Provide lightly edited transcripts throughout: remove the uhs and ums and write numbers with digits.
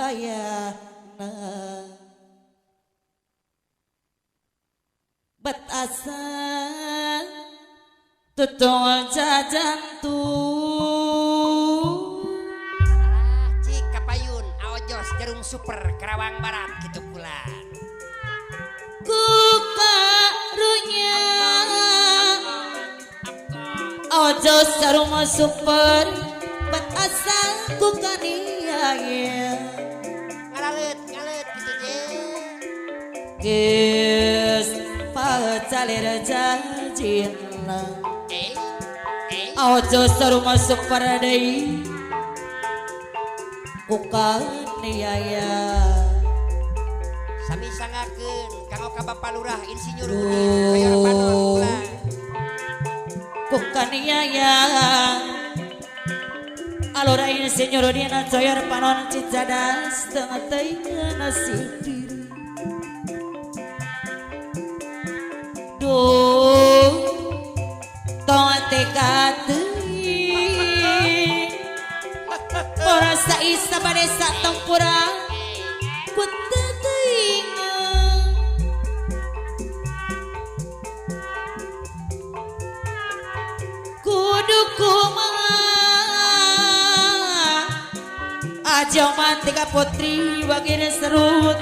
bayana bet asa tutul jajantu cik kapayun aojos jarum super Karawang Barat gitu pula ku karunya ojos jarum super bet asa ku kaniaya ngalet gitu je geus pacalir janjina ojos jarum super deui ku kaniaya sami sangakeun kanggo ka Bapak Lurah Insinyur Budi Mayor Panon pula kukaniaya alora Insinyur Dina Coyor Panon Cicadas tengah tengah nasib diri duh tong teka teuing ora saisa badesa tempura ku teu teuing kudu kumaha aja mantika putri bagir serut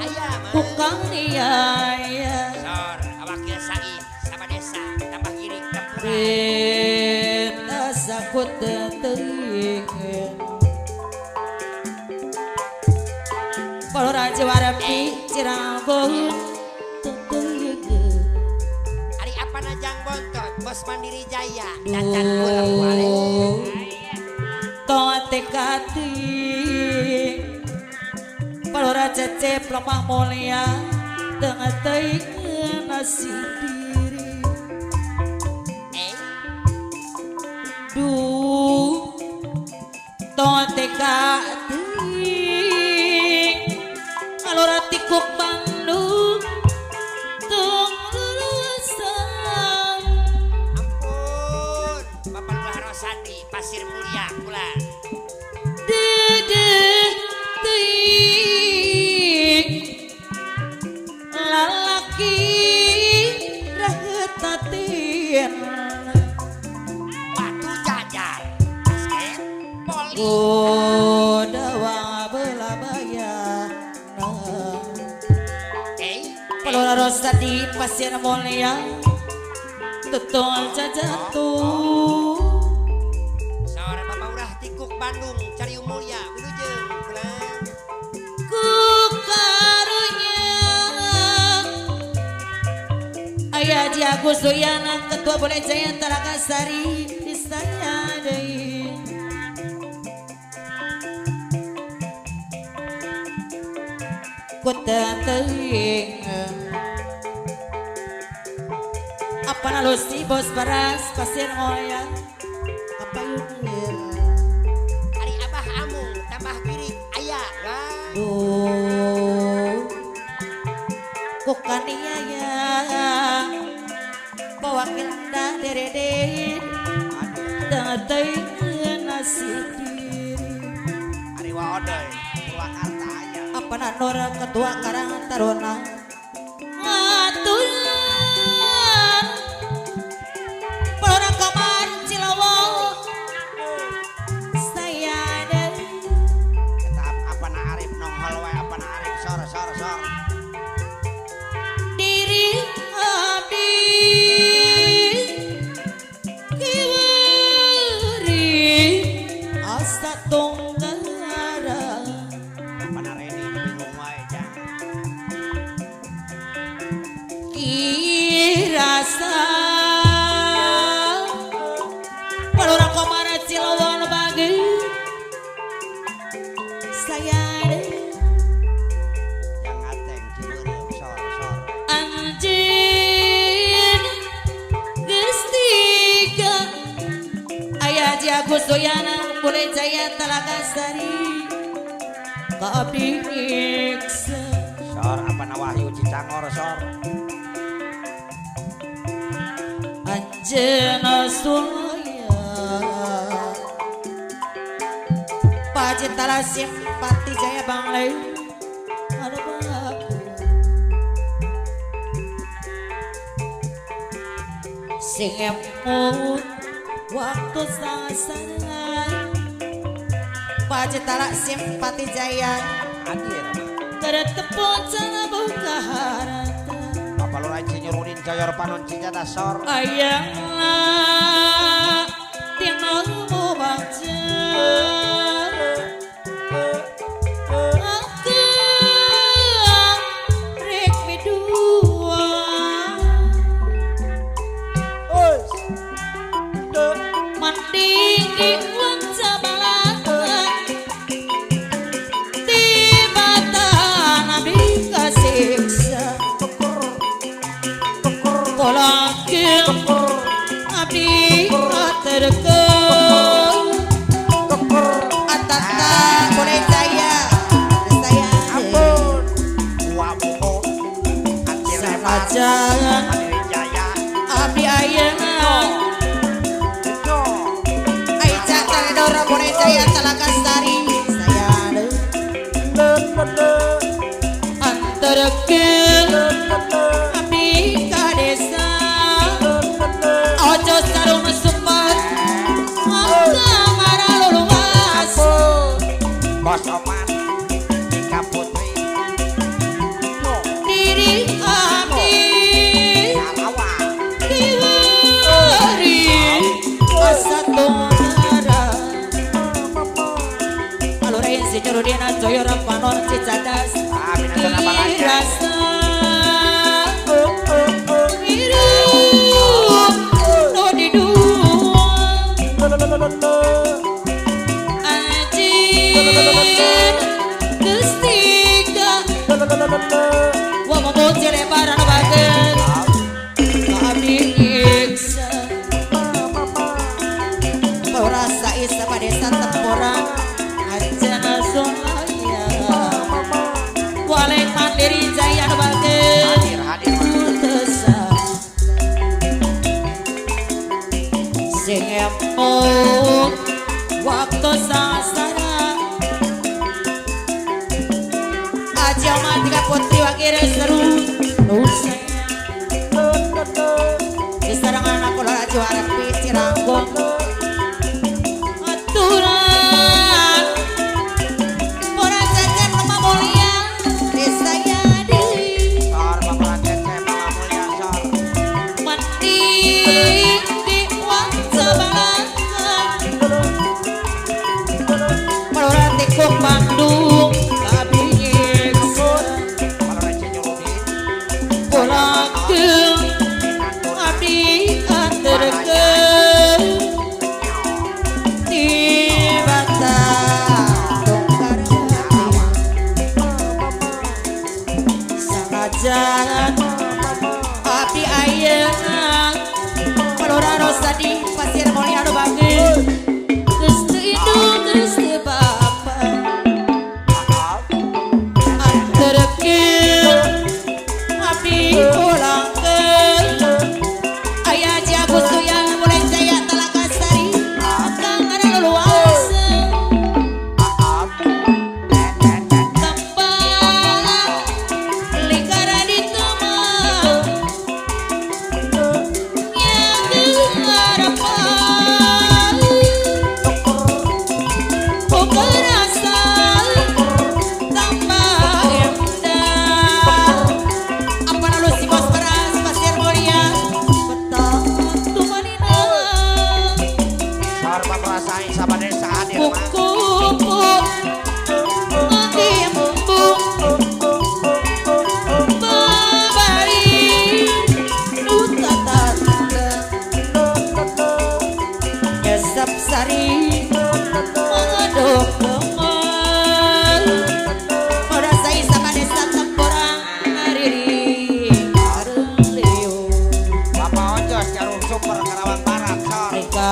kukang niaya sor awak kieu said sabadesa tambah giring kapura beta sakut teuing Palora Jawarapi Cirebon teuing ari apa najang bontot bos Mandiri Jaya dacan pulang wale toa tekati Palora Cecep lemah mulia tengah teuing nasib diri duh toa tekati alora tikuk Bandung tung lulusan ampun Bapak Lurah Rosadi Pasir Mulia pula dede teuing lalaki rahetatin batu jajar basket poli godawa belah bayana Palora Rosadi Pasir Mulia tutul jajantu sore Bapak Lurah Tikuk Bandung Carium Mulia wilujeng pula ku karunya Ayah Haji Agus Duyana Ketua Boleh Jaya Talaga Sari di saya deui ku teuing apa nalusi bos baras Pasir Mulia kapayun ari abah amung tambah giring aya wah duh kukaniaya pewakil anda deredin tengah teuing nasib diri ari waodoy Purwakarta aya apa nanora Ketua Karang Taruna ngatulan Palora Kamar Cilawong saya deui eta apana Arif nonghol wae apana Arif sor diri abdi kiwari asa tunggara apana Reni bingung wae jang kirasa Palora Komara Cilawong bagi saya yang ngateng Ciberem sor anjing geus tiga Ayah Haji Agus Duyana Boleh Jaya Talaga Sari ka abdi iksa sor apana Wahyu Cicangor sor anjeunna sulaya Pajit Talasim Pati Jaya Banglai sing emut waktu sangat Pacitala simpati jaya Hadir. Keretepun cana buka harata Bapak Lurah Insinyur Udin Jaya Panon Cincata Sor. Ayah tinamu baca Aku rek berdua Mending iwan sabalakan Tibatan abdi kasiksa Kolakil abdi katerkel Atata boleh jaya Ampun. Wabuho. Anti Sama Remas. jangan Mandiri Jaya. abdi ayah No. Aica Taredora boleh jaya Talakasari Saya Antarkel abdi kadesa Ojo sarung sempat Angka marah luas Bos Oman. Ika Putri. No. Diri abdi Salawa. Kiwari Asa tonara Alurain si Curudina Joyo Rampanon Cicadas Amin akan abalannya. Irasa Irup Nodidu Anjir Gestika Wa memuji lebaran bagen Abdi iksa Rasa isa pada desa temporan Ajana solaya Walek mandiri jaya bagen Hadir. Utesa Sing emut Waktu sasara Aja matika putri wakir seru Nusaya Di sarangan aku lara juara pici ranggong Aturan Orang jajan lemah mulia Desa ya deui Sor Bapak Cece Bala Mulia Sor. Mati di wanca balakan Malora tikuk Bandung Abi nyiksa Bapak Lurah Insinyur Udin. Pulakeun abdi aterkeun Tibata Sangajan abdi ayah Malora Rosadi Pasir Mulia anu bageun Geus teu indung geus teu bapa Anterkeun abdi ulangkeun Aya Jagus Tuyang mulai jaya Talakasari Kang ada luasa Tembang Likara di temang Yang harapan Kukerasa Tambah indah Apa lalu si bos beras Pasir Mulia Betah tumanina Sor Bapak Rasai Sabah Desa hadir. Mas. Kuku Mati mumpung Babari Nuta tanda Nyesap sari Mengaduk kemal Merasai sama desa temporang Ngariri Areng liu Bapak Ojos Jarum Super Karawang Barat Sor. Rika